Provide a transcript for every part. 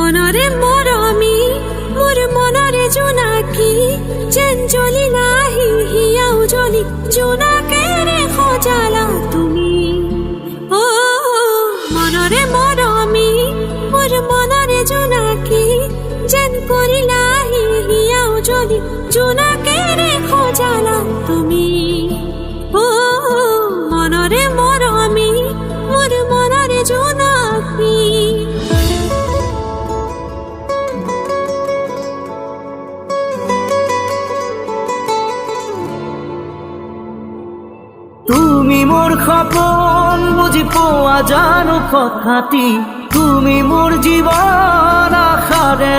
মনরে মরমি মোর মনরে জোনাকি যেন জ্বলি নাহি হিয়াও জ্বলি জোনাকে রে খজালা তুমি ও মনরে মরমি মোর মনরে জোনাকি যেন করি নাহি হিয়াও জ্বলি জোনাকে রে খজালা তুমি ও মনরে মরমি মোর মনরে জোনাকি তুমি মোর সপোন বুঝি পোৱা জানো কথাটি তুমি মোর জীবন আশাৰে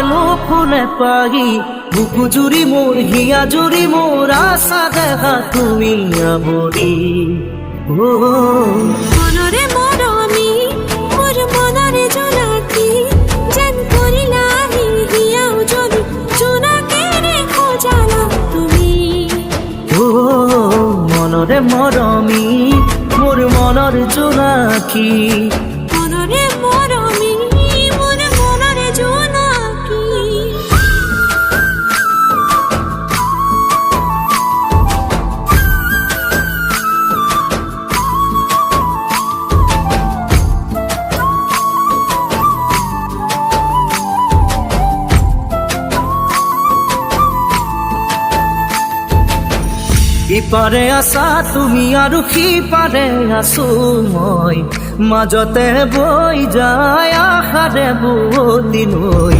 ফুলে পাহি বুকু জুৰি মোর হিয়া জুৰি মোর আশা দেখা তুমি আবৰি মনরে মরমি মোর মনরে জোনাকি যেন করি নাহি হিয়াও জ্বলি জোনাকে রে খজালা তুমি মনরে মৰমি মোর মনৰ জোনাকি মনরে মরমি মোর মনরে জোনাকি ইপাৰে আছা তুমি আৰু সিপাৰে আছো মই মাজতে বৈ যায় আশাৰে বুৱতি নৈ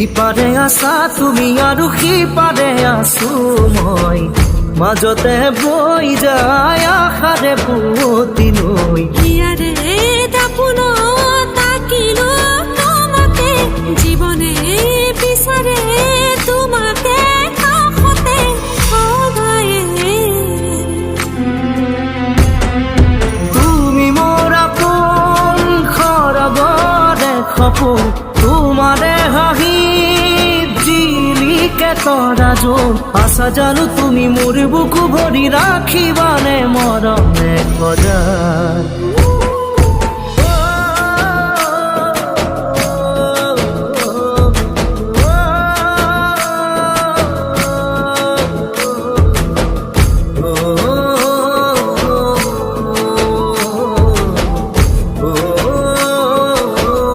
ইপাৰে আছা তুমি আৰু সিপাৰে আছো মই মাজতে বৈ যায় আশাৰে বুৱতি নৈ হিয়ারে দাপুন তাকিলো তোমাকে জীবনে বিচারে তোমাকে কাষতে সদায়ে তুমি মোৰ আপোন খৰগৰে সপোন তোমাৰে হাঁহি জিলিকে তৰা জোন আশা জানো তুমি মোৰ বুকু ভৰি ৰাখিবানে মৰমে সদায়